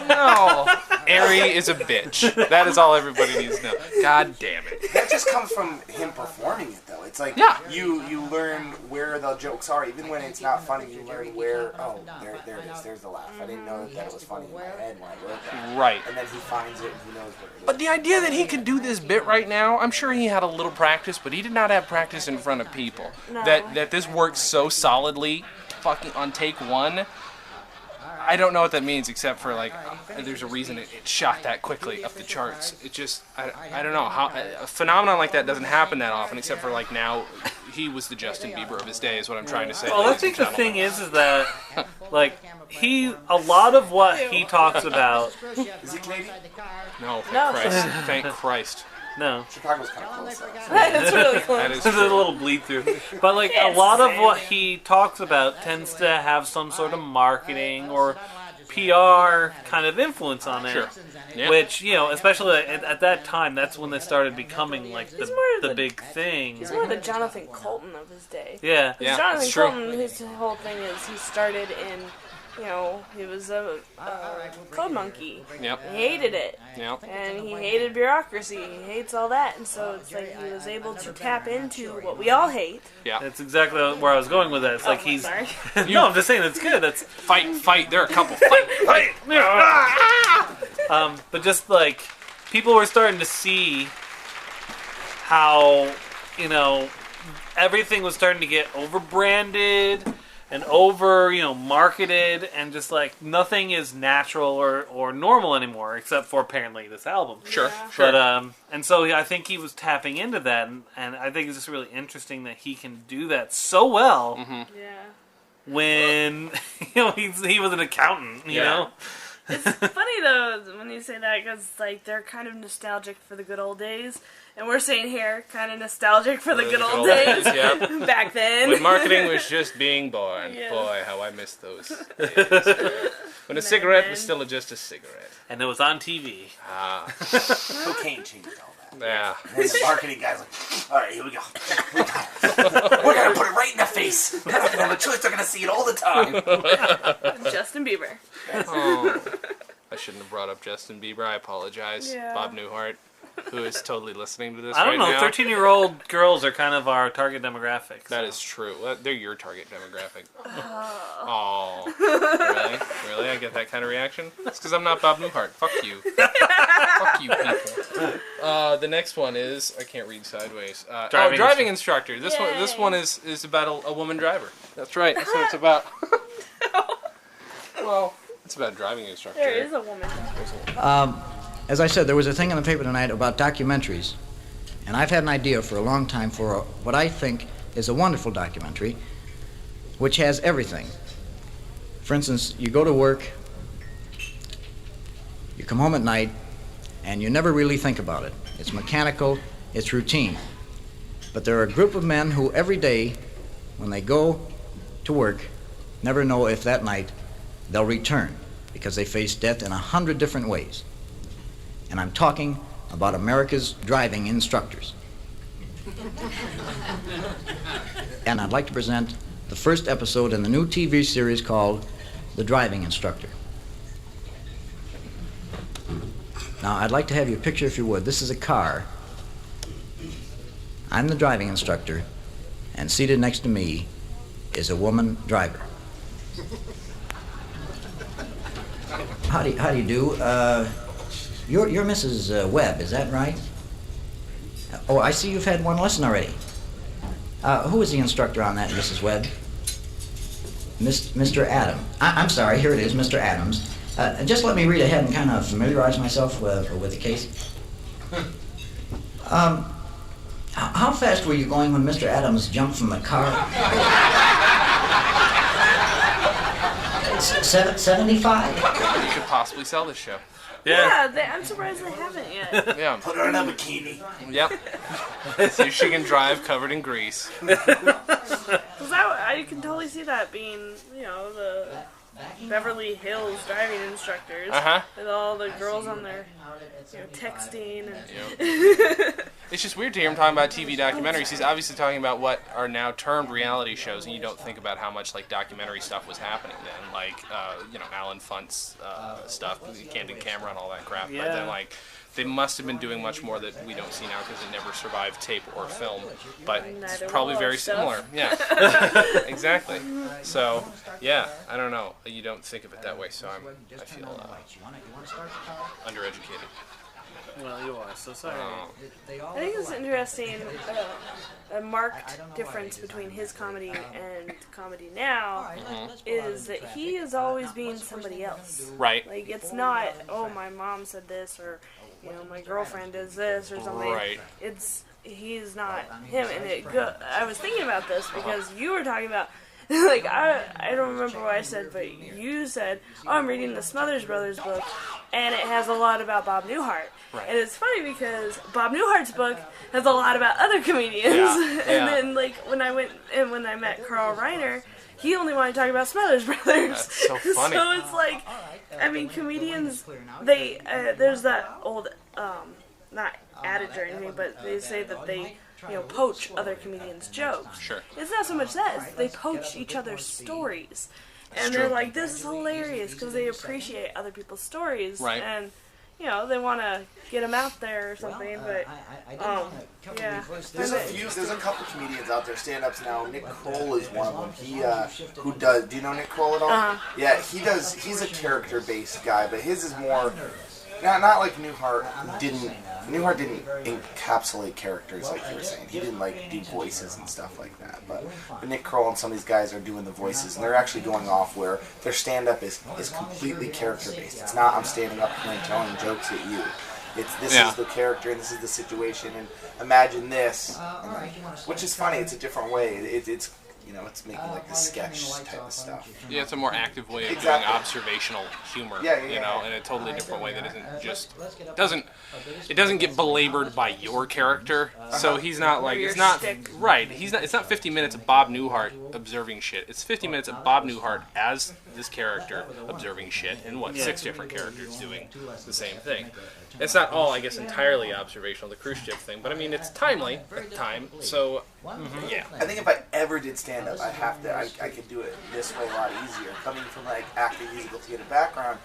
S1: No. Ari is a bitch. That is all everybody needs to know. God damn it.
S2: That just comes from him performing it, though. It's like you learn where the jokes are, even when it's not funny. You learn where. Oh, there it is. There's the laugh. I didn't know that it was funny in my head when I wrote that.
S1: Right.
S2: And then he finds it, and he knows where it is.
S1: But the idea that he could do this bit right now, I'm sure he had a little practice, but he did not have practice in front of people.
S4: No.
S1: That this works so solidly, fucking on take one. I don't know what that means, except for there's a reason it shot that quickly up the charts. It just, I don't know how a phenomenon like that doesn't happen that often, except for now. He was the Justin Bieber of his day, is what I'm trying to say.
S3: Well, I think the thing is that a lot of what he talks about.
S2: Is he Canadian?
S1: No, thank Christ. Thank Christ.
S3: No.
S2: Chicago's kind of close.
S4: That's really cool.
S1: That is
S3: There's a
S1: true.
S3: little bleed through. But a lot of what he talks about tends to have some sort of marketing or PR kind of influence on it.
S1: Sure. Yeah.
S3: Which, especially at that time, that's when they started becoming the big thing.
S4: He's more the Jonathan Colton of his day.
S3: Yeah.
S1: Yeah,
S4: Jonathan
S1: it's true.
S4: Colton, his whole thing is he started in he was a code monkey.
S1: Yep.
S4: He hated it.
S1: Yep.
S4: And he hated bureaucracy. He hates all that. And so it's like he was able to tap into what we all hate.
S1: Yeah.
S3: That's exactly where I was going with that. It's like he's...
S4: Sorry.
S3: No, I'm just saying it's good. That's
S1: Fight. There are a couple. Fight.
S3: But just like people were starting to see how everything was starting to get over-branded and marketed, and just like nothing is natural or normal anymore, except for apparently this album.
S1: Sure.
S3: But and so I think he was tapping into that, and I think it's just really interesting that he can do that so well.
S1: Mm-hmm.
S4: Yeah.
S3: When he was an accountant, you know.
S4: It's funny though when you say that, because like they're kind of nostalgic for the good old days, and we're saying here kind of nostalgic for the good old days.
S1: Yep.
S4: Back then,
S1: when marketing was just being born.
S4: Yeah.
S1: Boy, how I miss those days. When a cigarette was still just a cigarette,
S3: and it was on TV.
S2: Cocaine changed all that.
S1: Yeah.
S2: And the marketing guy's like, all right, here we go. We're going to put it right in the face. They're not going to have a choice. They're going to see it all the time.
S4: Justin Bieber.
S1: Oh, I shouldn't have brought up Justin Bieber. I apologize.
S4: Yeah.
S1: Bob Newhart, who is totally listening to this
S3: I don't know.
S1: right now.
S3: 13-year-old girls are kind of our target demographic.
S1: That is true. They're your target demographic. Oh. Really? I get that kind of reaction? It's because I'm not Bob Newhart. Fuck you. Fuck you, people. The next one is, I can't read sideways. Driving instructor. This one is about a woman driver. That's right. That's what it's about. Well, it's about a driving instructor.
S4: There is a woman.
S5: As I said, there was a thing in the paper tonight about documentaries, and I've had an idea for a long time for what I think is a wonderful documentary, which has everything. For instance, you go to work, you come home at night, and you never really think about it. It's mechanical, it's routine. But there are a group of men who every day, when they go to work, never know if that night they'll return, because they face death in 100 different ways. And I'm talking about America's driving instructors. And I'd like to present the first episode in the new TV series called The Driving Instructor. Now, I'd like to have you picture, if you would, this is a car. I'm the driving instructor, and seated next to me is a woman driver. How do you do? You're Mrs. Webb, is that right? Oh, I see you've had one lesson already. Who is the instructor on that, Mrs. Webb? Mr. Adam. I'm sorry, here it is, Mr. Adams. Just let me read ahead and kind of familiarize myself with the case. How fast were you going when Mr. Adams jumped from the car? 75?
S1: You could possibly sell this show.
S3: Yeah.
S4: I'm surprised they haven't yet.
S1: Yeah.
S2: Put her in a bikini.
S1: Yep. So she can drive covered in grease.
S4: Because I can totally see that being, the Beverly Hills driving instructors with all the girls on there, texting and.
S1: It's just weird to hear him talking about TV documentaries. He's obviously talking about what are now termed reality shows, and you don't think about how much documentary stuff was happening then, Alan Funt's stuff, Candid Camera, and all that crap.
S3: Yeah.
S1: But then they must have been doing much more that we don't see now because it never survived tape or film. But it's probably very similar. Yeah, exactly. So yeah, I don't know. You don't think of it that way, so I feel undereducated.
S3: Well, you are, so sorry.
S4: I think it's interesting, a marked difference between his comedy and comedy now is that he is always being somebody else.
S1: Right.
S4: Like, it's not, my mom said this, or, my girlfriend does this, or something.
S1: Right.
S4: He's not him, and I was thinking about this because you were talking about, I don't remember what I said, but you said, I'm reading the Smothers Brothers book, and it has a lot about Bob Newhart.
S1: Right.
S4: And it's funny because Bob Newhart's book has a lot about other comedians.
S1: Yeah.
S4: And then, when I met Carl Reiner, he only wanted to talk about Smothers Brothers.
S1: That's so funny.
S4: So it's comedians, there's that old, not adage or anything, but they say that they poach other comedians' jokes.
S1: Sure.
S4: It's not so much that, it's they poach each other's stories. and they're like, "This is hilarious" because they appreciate other people's stories,
S1: Right.
S4: and they want to get them out there or something. But yeah,
S2: There's a couple comedians out there, stand-ups now. Nick Kroll is one of them. He who does. Do you know Nick Kroll at all? Yeah, he does. He's a character-based guy, but his is more. Not like Newhart didn't encapsulate characters like you were saying. He didn't like do voices and stuff like that. But Nick Kroll and some of these guys are doing the voices, and they're actually going off where their stand-up is completely character-based. It's not I'm standing up here and telling jokes at you. It's this is the character and this is the situation and imagine this, which is funny. It's a different way. It's it's making like the sketch type of stuff.
S1: Yeah, it's a more active way of doing observational humor.
S2: Yeah.
S1: In a totally different way that isn't just it doesn't get belabored by your character. So he's not like it's not right. It's not 50 minutes of Bob Newhart observing shit. It's 50 minutes of Bob Newhart as this character observing shit and 6 different characters doing the same thing. It's not all, I guess, entirely observational, the cruise ship thing, but I mean, it's timely at the time, so, yeah.
S2: I think if I ever did stand-up, I could do it this way a lot easier. Coming from, like, acting, musical theater background,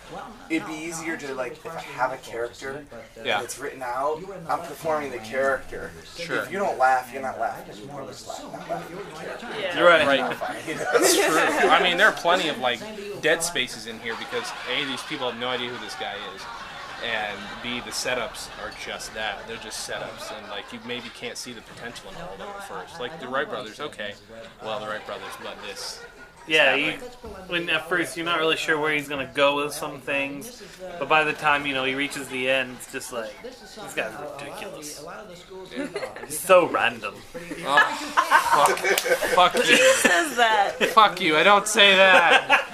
S2: it'd be easier to, like, if I have a character and it's written out, I'm performing the character.
S1: Sure.
S2: If you don't laugh, you're not laughing. You're just not laughing at the character.
S4: Yeah.
S1: You're right. That's true. I mean, there are plenty of, like, dead spaces in here because, A, these people have no idea who this guy is. And B, the setups are just that. They're just setups. And, like, you maybe can't see the potential in all of them at first. Like, the Wright brothers, okay. Well, the Wright brothers, but this.
S3: Yeah, when at first you're not really sure where he's going to go with some things. But by the time, he reaches the end, it's just like, this guy's ridiculous. It's so random.
S1: Oh, fuck you.
S4: Who says that?
S1: Fuck you, I don't say that.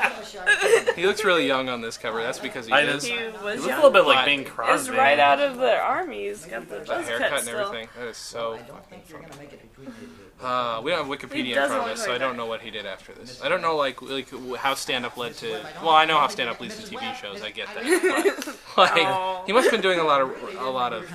S1: He looks really young on this cover. That's because he is.
S4: He was
S3: He looks
S4: young.
S3: a little bit like Bing Crosby.
S4: He's right out of the army. He's got the buzz
S1: Haircut
S4: cut
S1: and
S4: still.
S1: everything. That is so fucking funny. We don't have Wikipedia in
S4: doesn't
S1: front of
S4: look
S1: us, so
S4: like
S1: I don't know what he did after this. I don't know like how stand-up led to. Well, I know how stand-up leads to TV shows. I get that. But, like, he must have been doing a lot of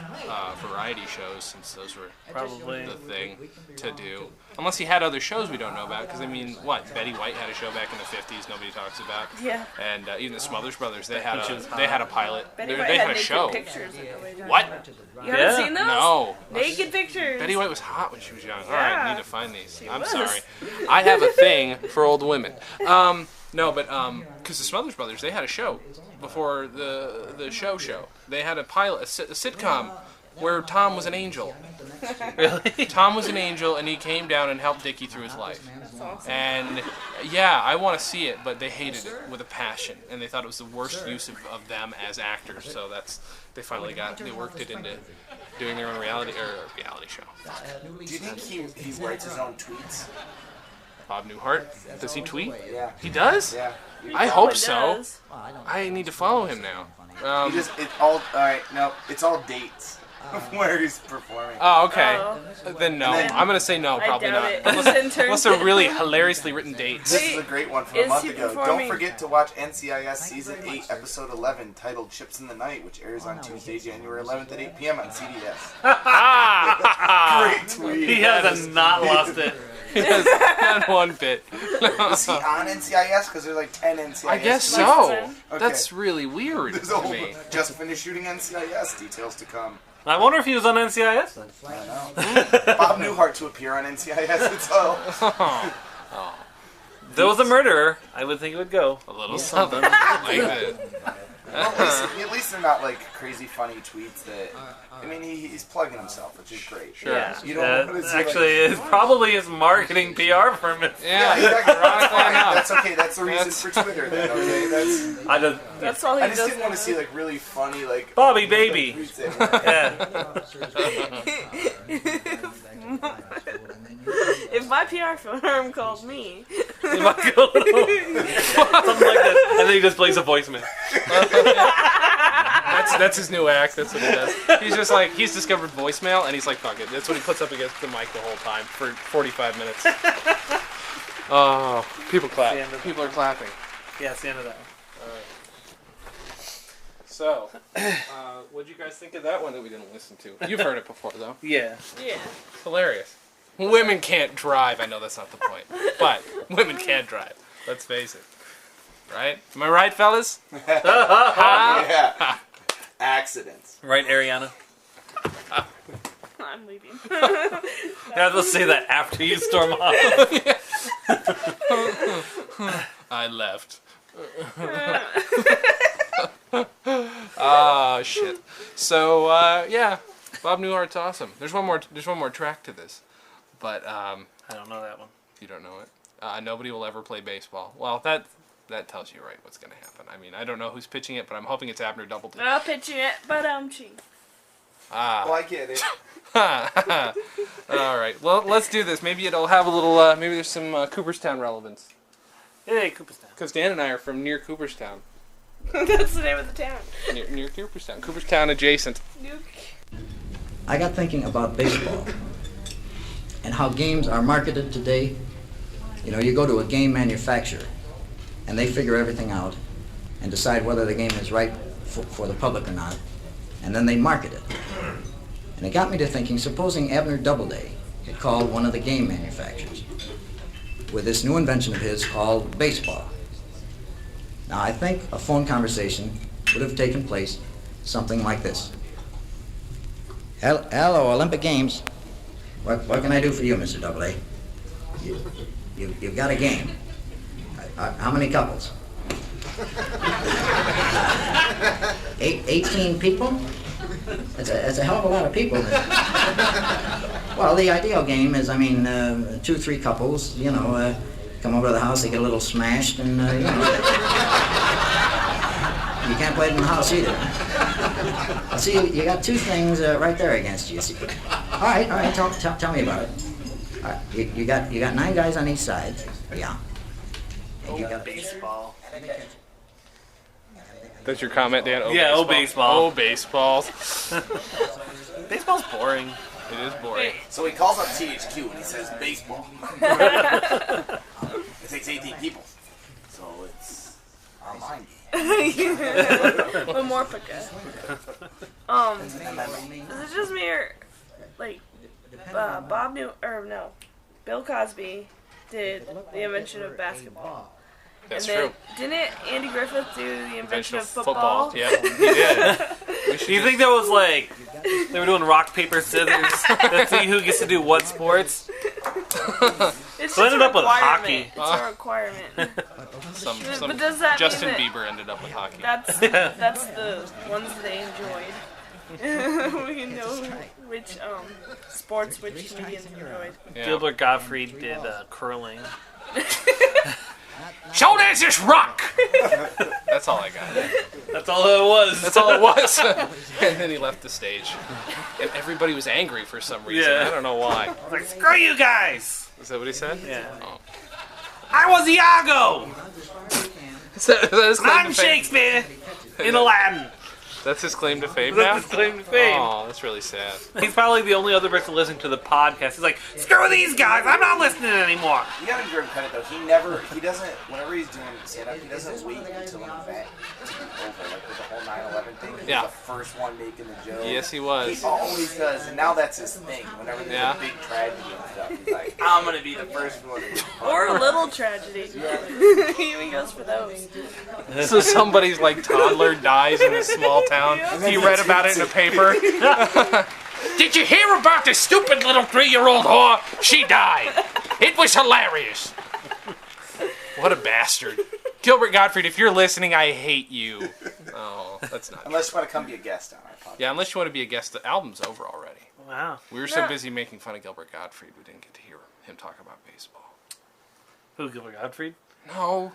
S1: variety shows since those were
S3: Probably
S1: the thing to do. Unless he had other shows we don't know about, because I mean, Betty White had a show back in the '50s nobody talks about.
S4: Yeah.
S1: And even the Smothers Brothers, they had a pilot.
S4: Betty
S1: They
S4: White
S1: had a
S4: naked
S1: show.
S4: pictures that nobody talks
S1: What?
S4: about. You haven't seen those?
S1: No.
S4: Naked pictures.
S1: Betty White was hot when she was young. All
S4: Yeah.
S1: right, I need to find these. I'm
S4: was.
S1: sorry. I have a thing for old women. No, but because the Smothers Brothers, they had a show before the show. They had a pilot, a sitcom, where Tom was an angel.
S3: Really?
S1: Tom was an angel, and he came down and helped Dickie through his life.
S4: That's awesome.
S1: And yeah, I want to see it, but they hated it with a passion, and they thought it was the worst use of them as actors. So they finally worked it into doing their own reality show.
S2: Do you think he writes his own tweets?
S1: Bob Newhart, does he tweet?
S2: Yeah.
S1: He does?
S2: Yeah.
S1: I
S4: Probably
S1: hope so.
S4: does.
S1: I need to follow him now.
S2: It's all dates where he's performing.
S1: Oh, okay.
S4: Oh.
S1: Then no. I'm gonna say no, probably
S4: I doubt
S1: not.
S4: it.
S1: Unless they're really hilariously written dates.
S2: This is a great one from a
S4: Is
S2: month
S4: he
S2: ago.
S4: performing?
S2: Don't forget to watch NCIS Season 8, Episode 11, titled Ships in the Night, which airs on Tuesday, January 11th at 8 p.m. on CBS. Great tweet.
S3: He has not lost it.
S1: Not one bit.
S2: Is he on NCIS? Because there's like 10 NCIS.
S1: I guess
S2: tweets.
S1: so.
S2: Okay.
S1: That's really weird
S2: There's
S1: to me.
S2: just finished shooting NCIS. Details to come.
S3: I wonder if he was on NCIS.
S2: I know. Bob Newhart to appear on NCIS. It's all.
S3: If there was a murderer, I would think it would go.
S1: A little something like that.
S2: Well, at least they're not like crazy funny tweets that. I mean, he's plugging himself, which is great.
S1: Sure.
S3: Yeah,
S2: You don't want to see,
S3: actually, it's probably his marketing PR firm.
S1: Yeah,
S2: exactly.
S1: ironically enough.
S2: That's okay. That's the reason for Twitter. Then, okay.
S4: That's all he
S2: I
S4: does.
S2: just didn't want to see like really funny like.
S3: Bobby Baby.
S2: tweets that-
S3: Yeah.
S4: If my PR firm called me,
S3: Something like that. And then he just plays a voicemail.
S1: That's his new act. That's what he does. He's just like, he's discovered voicemail, and he's like, fuck it. That's what he puts up against the mic the whole time for 45 minutes. Oh, people clap.
S3: the end of-
S1: People are clapping.
S3: Yeah, it's the end of that one.
S1: So, what did you guys think of that one that we didn't listen to? You've heard it before, though.
S3: Yeah.
S4: yeah.
S1: It's hilarious. Women can't drive. I know that's not the point, but women can drive. Let's face it. Right? Am I right, fellas?
S2: Yeah. Accidents.
S3: Right, Ariana?
S4: I'm leaving.
S3: Yeah, let's say that after you storm off.
S1: I left. Ah, shit. So, yeah, Bob Newhart's awesome. There's one more track to this, but
S3: I don't know that one.
S1: you don't know it. Nobody will ever play baseball. Well, that tells you right what's gonna happen. I mean, I don't know who's pitching it, but I'm hoping it's Abner Doubleday.
S4: I'll pitch it, but cheap.
S2: Well, I get it.
S1: All right. Well, let's do this. Maybe it'll have a little. Maybe there's some Cooperstown relevance.
S3: Hey, Cooperstown.
S1: Because Dan and I are from near Cooperstown.
S4: That's the name of the town.
S1: Near Cooperstown. Cooperstown adjacent.
S5: I got thinking about baseball and how games are marketed today. You know, you go to a game manufacturer and they figure everything out and decide whether the game is right for the public or not, and then they market it. And it got me to thinking, supposing Abner Doubleday had called one of the game manufacturers with this new invention of his called baseball. Now, I think a phone conversation would have taken place something like this. Hello, Olympic Games. What can I do for you, Mr. Doubleday? You've got a game. How many couples? 18 people? That's a hell of a lot of people. Well, the ideal game is, 2-3 couples, come over to the house, they get a little smashed, and, you can't play it in the house either. See, you got two things right there against you. See? All right, tell me about it. All right, you got 9 guys on each side. Yeah. And you got
S3: baseball.
S1: That's your comment, Dan?
S3: Yeah, baseball.
S1: Oh, baseball.
S3: Baseball's boring.
S1: It is boring.
S2: So he calls up THQ and he says baseball. It takes 18 people. So it's online game.
S4: One more pika. Is it just me or Bill Cosby did the invention of basketball.
S1: That's
S4: and then,
S1: true.
S4: Didn't Andy Griffith do the invention of football?
S1: Yeah, he did.
S3: Do you think that was like they were doing rock, paper, scissors to see who gets to do what sports?
S4: It's
S3: So
S4: just
S3: ended
S4: a
S3: up with
S4: requirement.
S3: hockey.
S4: It's a requirement.
S1: Some
S4: But does that
S1: Justin
S4: mean that
S1: Bieber ended up with hockey.
S4: that's the ones they enjoyed? We know which sports which comedians enjoyed.
S1: Yeah.
S3: Gilbert Gottfried did curling.
S1: So there's this rock! That's all I got.
S3: That's all it was.
S1: That's all it was. And then he left the stage. And everybody was angry for some reason.
S3: Yeah.
S1: I don't know why.
S3: Like, screw you guys!
S1: Is that what he said?
S3: Yeah.
S1: Oh.
S3: I was Iago!
S1: Is that his claim
S3: I'm
S1: to fame?
S3: Shakespeare in Aladdin.
S1: That's his claim to fame now?
S3: That's his claim to fame.
S1: Oh, that's really sad.
S3: He's probably the only other person listening to the podcast. He's like, screw these guys, I'm not listening anymore.
S2: You gotta give him credit though. He doesn't, whenever he's doing stand-up, he doesn't wait until an event to be over. Like with the whole 9/11 thing, he
S1: Yeah.
S2: was the first one making the joke.
S1: Yes, he was.
S2: He always does, and now that's his thing. Whenever there's
S1: Yeah.
S2: a big tragedy and stuff, he's like, I'm gonna be the first one.
S4: Or a little tragedy. He even goes for those.
S1: So somebody's like toddler dies in a small town. He read about it in the paper. Did you hear about the stupid little 3-year-old whore? She died. It was hilarious. What a bastard. Gilbert Gottfried, if you're listening, I hate you. Oh, that's not
S2: Unless you want to come be a guest on our podcast.
S1: Yeah, unless you want to be a guest. The album's over already.
S3: Wow.
S1: We were so busy making fun of Gilbert Gottfried, we didn't get to hear him talk about baseball.
S3: Who, Gilbert Gottfried?
S1: No,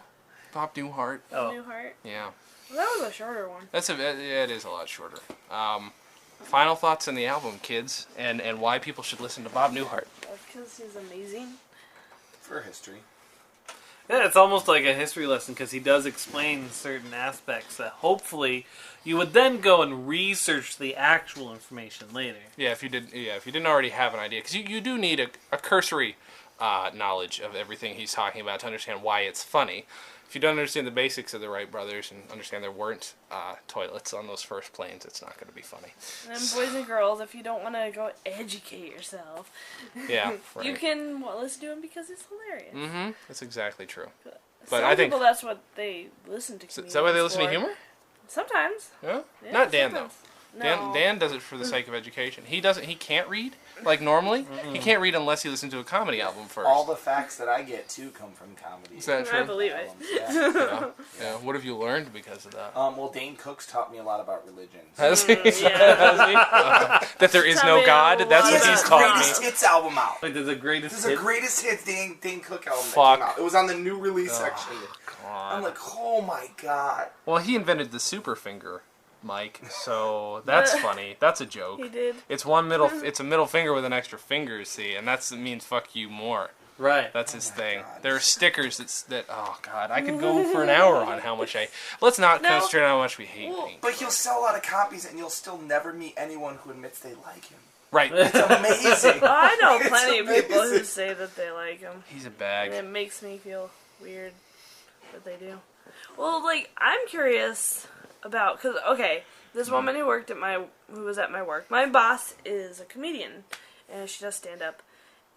S1: Bob Newhart.
S3: Oh.
S4: Newhart.
S1: Yeah,
S4: Well, that was a shorter one.
S1: it is a lot shorter. Final thoughts on the album, kids, and why people should listen to Bob Newhart.
S4: Because he's amazing.
S2: For history.
S3: Yeah, it's almost like a history lesson because he does explain certain aspects that hopefully you would then go and research the actual information later.
S1: Yeah, if you didn't already have an idea, because you do need a cursory knowledge of everything he's talking about to understand why it's funny. If you don't understand the basics of the Wright brothers and understand there weren't toilets on those first planes, it's not going to be funny.
S4: And then boys and girls, if you don't want to go educate yourself,
S1: Yeah, right.
S4: you can listen to him because it's hilarious.
S1: Mm-hmm. That's exactly true. But
S4: Some
S1: I think
S4: people, that's what they listen to.
S1: is that why they listen to
S4: for.
S1: humor?
S4: Sometimes.
S1: Yeah?
S4: Yeah,
S1: Not Dan
S4: sometimes.
S1: though.
S4: No.
S1: Dan does it for the sake of education. He doesn't. He can't read like normally. He can't read unless he listens to a comedy album first.
S2: All the facts that I get too come from comedy.
S1: Is that true?
S4: I believe it.
S2: Yeah.
S1: Yeah. Yeah. What have you learned because of that?
S2: Well, Dane Cook's taught me a lot about religion.
S1: Has he?
S4: Yeah.
S1: Has he? That there is
S4: Tell
S1: no
S4: me a
S1: God.
S4: lot
S1: That's
S2: He
S1: what
S2: has
S1: he's
S2: his
S1: taught
S2: greatest
S1: me.
S2: hits album out.
S3: Like, there's a greatest
S2: This is
S3: hit.
S2: the greatest hits Dane Cook album that
S1: Fuck.
S2: came out. It was on the new release
S1: Oh,
S2: section.
S1: God.
S2: I'm like, oh my god.
S1: Well, he invented the super finger, Mike. So that's funny. That's a joke.
S4: He did.
S1: It's one middle. It's a middle finger with an extra finger. See, and that means fuck you more.
S3: Right.
S1: That's his thing.
S2: God.
S1: There are stickers that. Oh God, I could go for an hour on how much I. Let's not
S4: No.
S1: concentrate on how much we hate
S4: Well,
S1: Dane.
S2: But he'll sell a lot of copies and you'll still never meet anyone who admits they like him.
S1: Right.
S2: It's amazing.
S4: I know
S2: It's
S4: plenty of people who
S2: amazing.
S4: say that they like him.
S1: He's a
S4: And
S1: bag.
S4: it makes me feel weird that they do. Well, like, I'm curious about, because, okay, this woman who was at my work, my boss is a comedian, and she does stand up,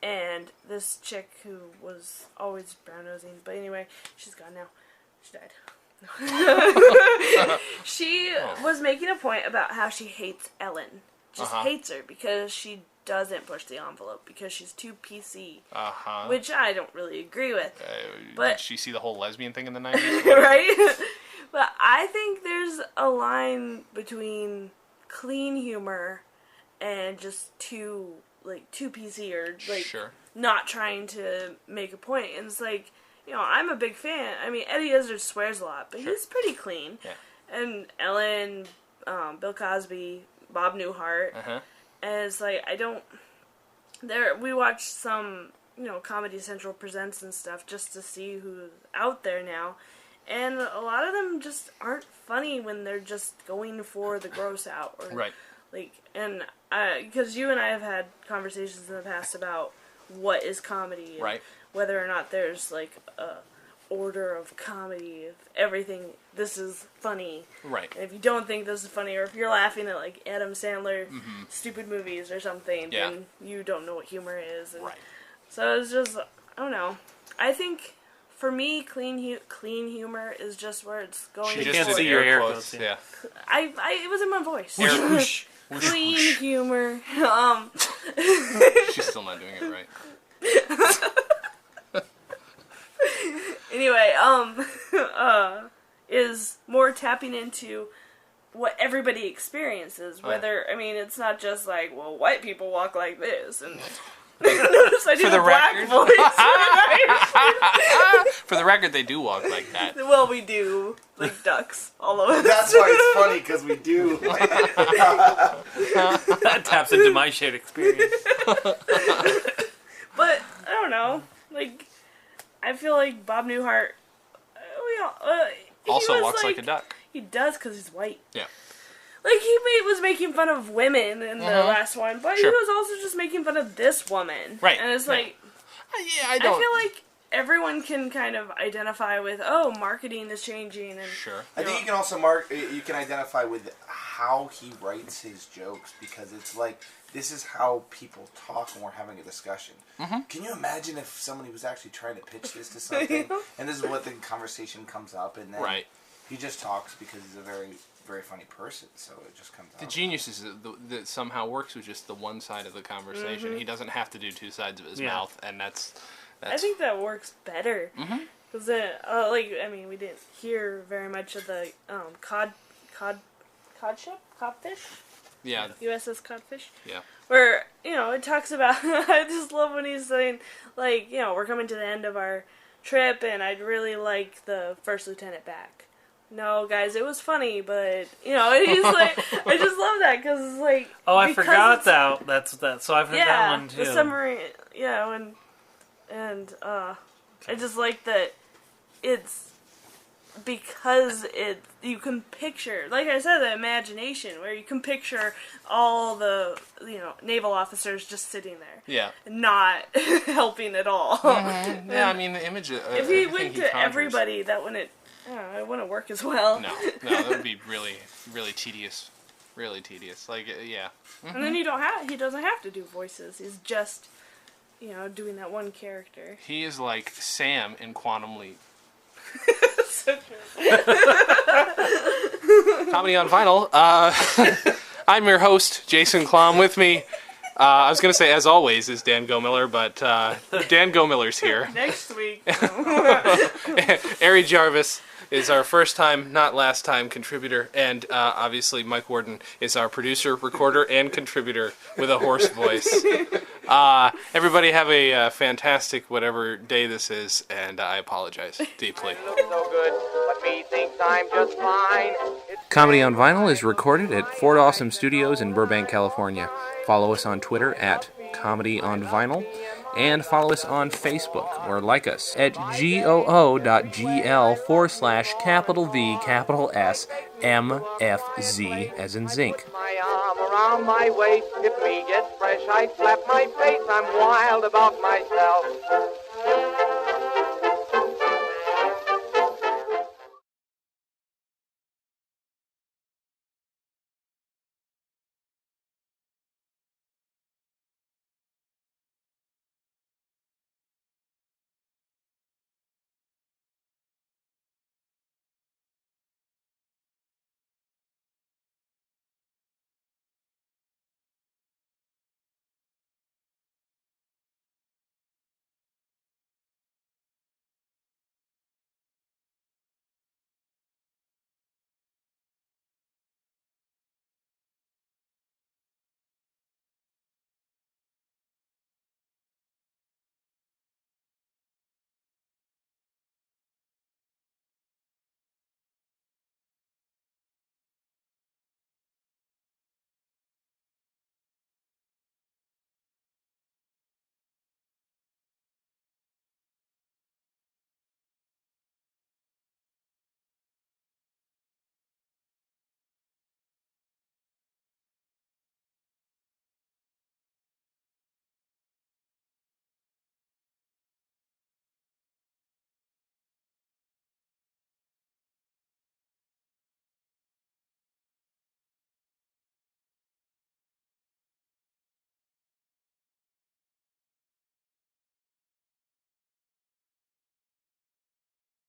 S4: and this chick who was always brown-nosing, but anyway, she's gone now. She died. She was making a point about how she hates Ellen. Just hates her because she doesn't push the envelope, because she's too PC, which I don't really agree with. But
S1: Did she see the whole lesbian thing in the 90s?
S4: right? But I think there's a line between clean humor and just too PC or like
S1: Sure.
S4: not trying to make a point. And it's like, you know, I'm a big fan. I mean, Eddie Izzard swears a lot, but he's pretty clean.
S1: Yeah.
S4: And Ellen, Bill Cosby, Bob Newhart, and it's like we watched some, you know, Comedy Central Presents and stuff just to see who's out there now. And a lot of them just aren't funny when they're just going for the gross out. Or,
S1: Right.
S4: Like, and because you and I have had conversations in the past about what is comedy. And
S1: Right.
S4: whether or not there's, like, a order of comedy, of everything, this is funny.
S1: Right.
S4: And if you don't think this is funny, or if you're laughing at, like, Adam Sandler stupid movies or something,
S1: Yeah.
S4: then you don't know what humor is. And
S1: Right.
S4: so it's just, I don't know. I think, for me, clean humor is just where it's going.
S1: She
S3: You
S1: just
S3: can't
S1: did
S3: see
S1: the
S3: your air
S1: quotes.
S3: quotes,
S1: Yeah.
S4: It was in my voice.
S1: Whoosh, whoosh,
S4: Clean
S1: whoosh.
S4: humor.
S1: She's still not doing it right.
S4: Anyway, is more tapping into what everybody experiences. Whether, I mean, it's not just like, well, white people walk like this, and notice I do
S1: For
S4: the
S1: the
S4: black
S1: record.
S4: voice.
S1: For the record, they do walk like that.
S4: Well, we do, like ducks, all of us.
S2: That's why it's funny, because we do.
S3: That taps into my shared experience.
S4: But, I don't know, like, I feel like Bob Newhart, he
S1: Also
S4: was
S1: walks like a duck.
S4: He does, because he's white.
S1: Yeah.
S4: Like, he was making fun of women in the last one, but
S1: Sure.
S4: he was also just making fun of this woman.
S1: Right.
S4: And it's like,
S1: Yeah,
S4: I feel like everyone can kind of identify with, oh, marketing is changing. And
S1: Sure.
S2: I think you can also you can identify with how he writes his jokes, because it's like, this is how people talk when we're having a discussion. Can you imagine if somebody was actually trying to pitch this to something, and this is what the conversation comes up, and then he just talks because he's a very, very funny person, so it just comes out.
S1: The genius is that somehow works with just the one side of the conversation. He doesn't have to do two sides of his mouth, and that's
S4: I think that works better. Because, we didn't hear very much of the codfish?
S1: yeah,
S4: USS Codfish?
S1: yeah.
S4: Where, it talks about, I just love when he's saying, like, we're coming to the end of our trip, and I'd really like the first lieutenant back. No, guys, it was funny, but, and he's like, I just love that, because it's like...
S3: Oh, I forgot that. That's that. So I've heard that one, too.
S4: The submarine, and I just like that it's... Because you can picture, like I said, the imagination, where you can picture all the, naval officers just sitting there.
S1: Yeah.
S4: Not helping at all.
S1: Yeah, I mean, the image...
S4: if he went to everybody, that wouldn't, it wouldn't work as well.
S1: No, that would be really, really tedious. Really tedious. Like, yeah.
S4: And then he doesn't have to do voices. He's just, doing that one character.
S1: He is like Sam in Quantum Leap.
S4: So true.
S1: Comedy on Vinyl. I'm your host, Jason Klamm. With me, I was going to say, as always, is Dan Gomiller, but Dan Gomiller's here.
S4: Next week.
S1: Ari Jarvis is our first time, not last time, contributor, and obviously Mike Worden is our producer, recorder, and contributor with a hoarse voice. Everybody have a fantastic whatever day this is, and I apologize deeply.
S7: Look so good, but me thinks I'm just fine.
S1: Comedy on Vinyl is recorded at Fort Awesome Studios in Burbank, California. Follow us on Twitter at Comedy on Vinyl, and follow us on Facebook, or like us at goo.gl/V/S as in zinc.
S7: My arm around my waist, if me gets fresh, I slap my face. I'm wild about myself.